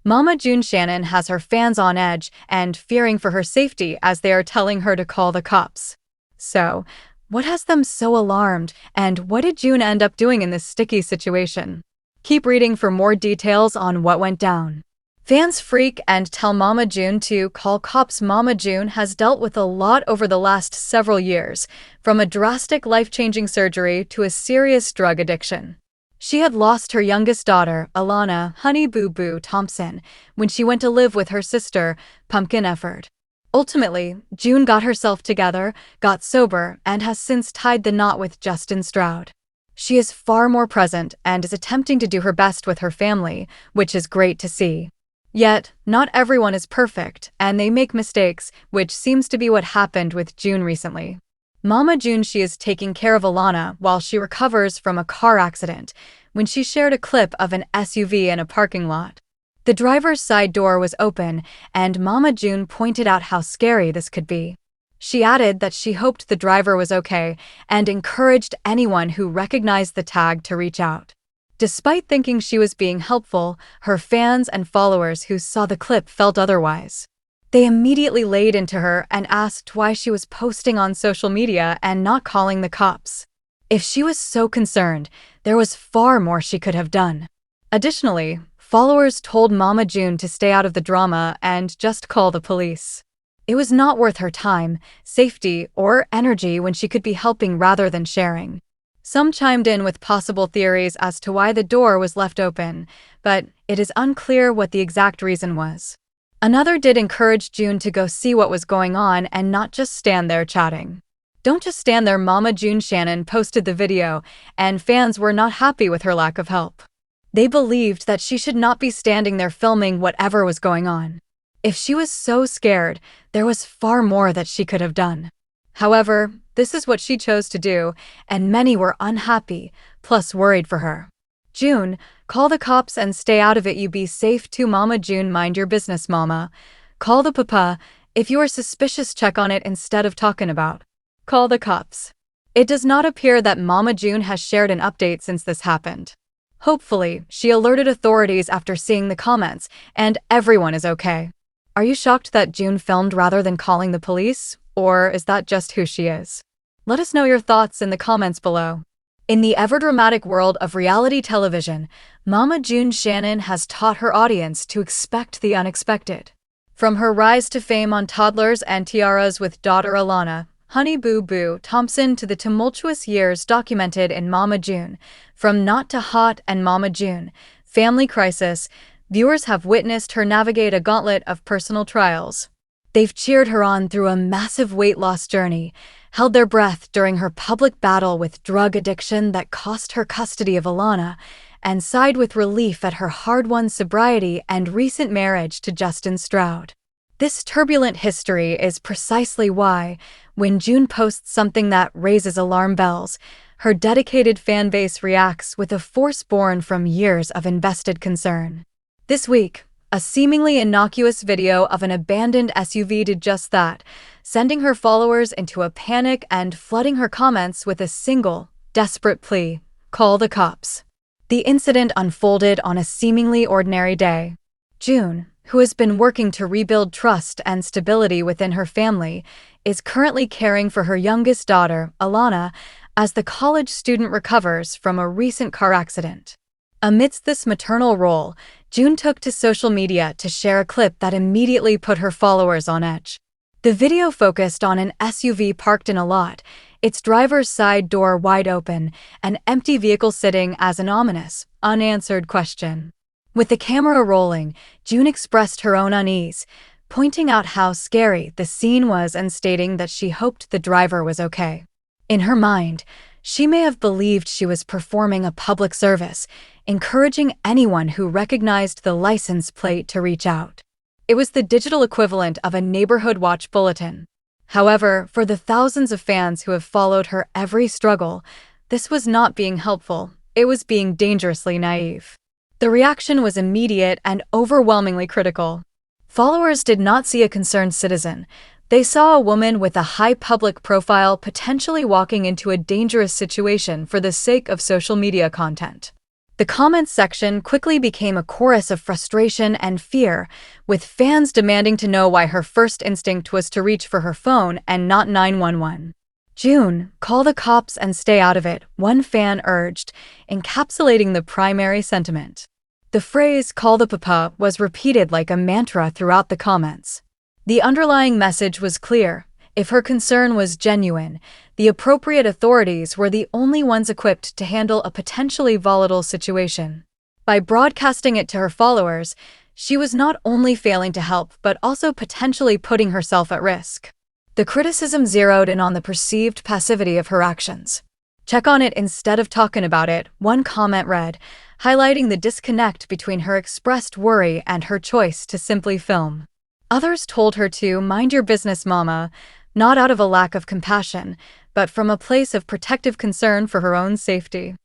Mama June Shannon has her fans on edge and fearing for her safety as they are telling her to call the cops. So, what has them so alarmed, and what did June end up doing in this sticky situation? Keep reading for more details on what went down. Fans freak and tell Mama June to call cops. Mama June has dealt with a lot over the last several years, from a drastic life-changing surgery to a serious drug addiction. She had lost her youngest daughter, Alana Honey Boo Boo Thompson, when she went to live with her sister, Pumpkin Efford. Ultimately, June got herself together, got sober, and has since tied the knot with Justin Stroud. She is far more present and is attempting to do her best with her family, which is great to see. Yet, not everyone is perfect, and they make mistakes, which seems to be what happened with June recently. Mama June, she is taking care of Alana while she recovers from a car accident when she shared a clip of an SUV in a parking lot. The driver's side door was open, and Mama June pointed out how scary this could be. She added that she hoped the driver was okay and encouraged anyone who recognized the tag to reach out. Despite thinking she was being helpful, her fans and followers who saw the clip felt otherwise. They immediately laid into her and asked why she was posting on social media and not calling the cops. If she was so concerned, there was far more she could have done. Additionally, followers told Mama June to stay out of the drama and just call the police. It was not worth her time, safety, or energy when she could be helping rather than sharing. Some chimed in with possible theories as to why the door was left open, but it is unclear what the exact reason was. Another did encourage June to go see what was going on and not just stand there chatting. Don't just stand there. Mama June Shannon posted the video, and fans were not happy with her lack of help. They believed that she should not be standing there filming whatever was going on. If she was so scared, there was far more that she could have done. However, this is what she chose to do, and many were unhappy, plus worried for her. June, call the cops and stay out of it. You be safe too. Mama June, mind your business, mama. Call the papa. If you are suspicious, check on it instead of talking about. Call the cops. It does not appear that Mama June has shared an update since this happened. Hopefully, she alerted authorities after seeing the comments, and everyone is okay. Are you shocked that June filmed rather than calling the police, or is that just who she is? Let us know your thoughts in the comments below. In the ever-dramatic world of reality television, Mama June Shannon has taught her audience to expect the unexpected. From her rise to fame on Toddlers and Tiaras with daughter Alana Honey Boo Boo Thompson to the tumultuous years documented in Mama June, from Not to Hot and Mama June, Family Crisis, viewers have witnessed her navigate a gauntlet of personal trials. They've cheered her on through a massive weight loss journey, held their breath during her public battle with drug addiction that cost her custody of Alana, and sighed with relief at her hard-won sobriety and recent marriage to Justin Stroud. This turbulent history is precisely why, when June posts something that raises alarm bells, her dedicated fan base reacts with a force born from years of invested concern. This week, a seemingly innocuous video of an abandoned SUV did just that, sending her followers into a panic and flooding her comments with a single, desperate plea: call the cops. The incident unfolded on a seemingly ordinary day. June, who has been working to rebuild trust and stability within her family, is currently caring for her youngest daughter, Alana, as the college student recovers from a recent car accident. Amidst this maternal role, June took to social media to share a clip that immediately put her followers on edge. The video focused on an SUV parked in a lot, its driver's side door wide open, an empty vehicle sitting as an ominous, unanswered question. With the camera rolling, June expressed her own unease, pointing out how scary the scene was and stating that she hoped the driver was okay. In her mind, she may have believed she was performing a public service, encouraging anyone who recognized the license plate to reach out. It was the digital equivalent of a neighborhood watch bulletin. However, for the thousands of fans who have followed her every struggle, this was not being helpful, it was being dangerously naive. The reaction was immediate and overwhelmingly critical. Followers did not see a concerned citizen. They saw a woman with a high public profile potentially walking into a dangerous situation for the sake of social media content. The comments section quickly became a chorus of frustration and fear, with fans demanding to know why her first instinct was to reach for her phone and not 911. "June, call the cops and stay out of it," one fan urged, encapsulating the primary sentiment. The phrase "call the papa" was repeated like a mantra throughout the comments. The underlying message was clear. If her concern was genuine, the appropriate authorities were the only ones equipped to handle a potentially volatile situation. By broadcasting it to her followers, she was not only failing to help but also potentially putting herself at risk. The criticism zeroed in on the perceived passivity of her actions. "Check on it instead of talking about it," one comment read, highlighting the disconnect between her expressed worry and her choice to simply film. Others told her to "mind your business, mama," not out of a lack of compassion, but from a place of protective concern for her own safety.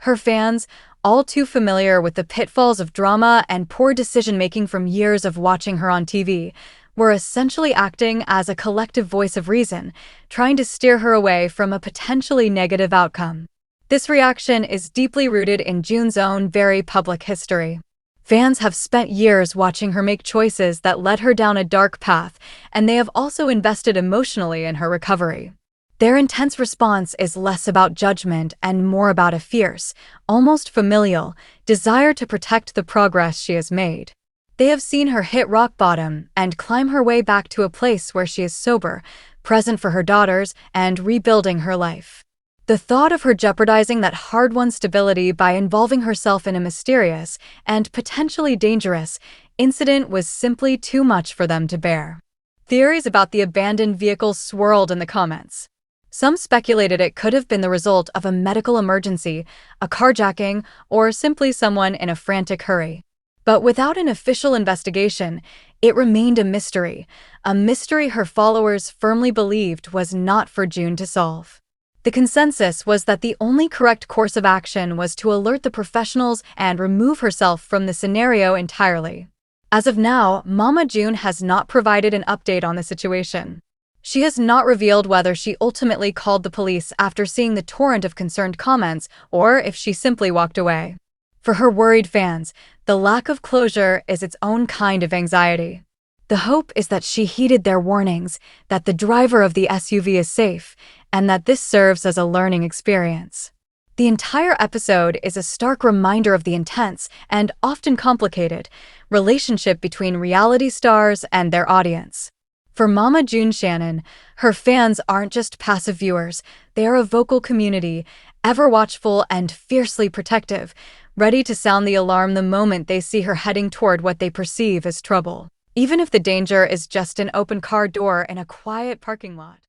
Her fans, all too familiar with the pitfalls of drama and poor decision-making from years of watching her on TV, were essentially acting as a collective voice of reason, trying to steer her away from a potentially negative outcome. This reaction is deeply rooted in June's own very public history. Fans have spent years watching her make choices that led her down a dark path, and they have also invested emotionally in her recovery. Their intense response is less about judgment and more about a fierce, almost familial, desire to protect the progress she has made. They have seen her hit rock bottom and climb her way back to a place where she is sober, present for her daughters, and rebuilding her life. The thought of her jeopardizing that hard-won stability by involving herself in a mysterious and potentially dangerous incident was simply too much for them to bear. Theories about the abandoned vehicle swirled in the comments. Some speculated it could have been the result of a medical emergency, a carjacking, or simply someone in a frantic hurry. But without an official investigation, it remained a mystery her followers firmly believed was not for June to solve. The consensus was that the only correct course of action was to alert the professionals and remove herself from the scenario entirely. As of now, Mama June has not provided an update on the situation. She has not revealed whether she ultimately called the police after seeing the torrent of concerned comments or if she simply walked away. For her worried fans, the lack of closure is its own kind of anxiety. The hope is that she heeded their warnings, that the driver of the SUV is safe, and that this serves as a learning experience. The entire episode is a stark reminder of the intense and often complicated relationship between reality stars and their audience. For Mama June Shannon, her fans aren't just passive viewers, they are a vocal community, ever watchful and fiercely protective, ready to sound the alarm the moment they see her heading toward what they perceive as trouble, even if the danger is just an open car door in a quiet parking lot.